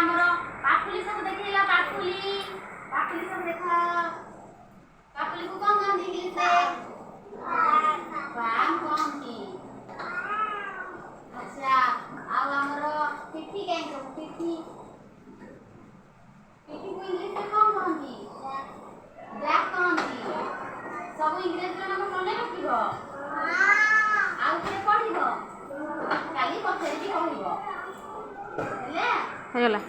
हमरो पापुली सब देखिला पापुली पापुली सब देखा पापुली को कौन कौन इंग्लिश से पाम कौन की अच्छा अब हमरो पिठी के पिठी पिठी को इंग्लिश में कौन कौन की जैक कौन की सब इंग्लिश रे नाम मने रखिबो आउ के पढिबो काली पछरी कहइबो हेले हो गला।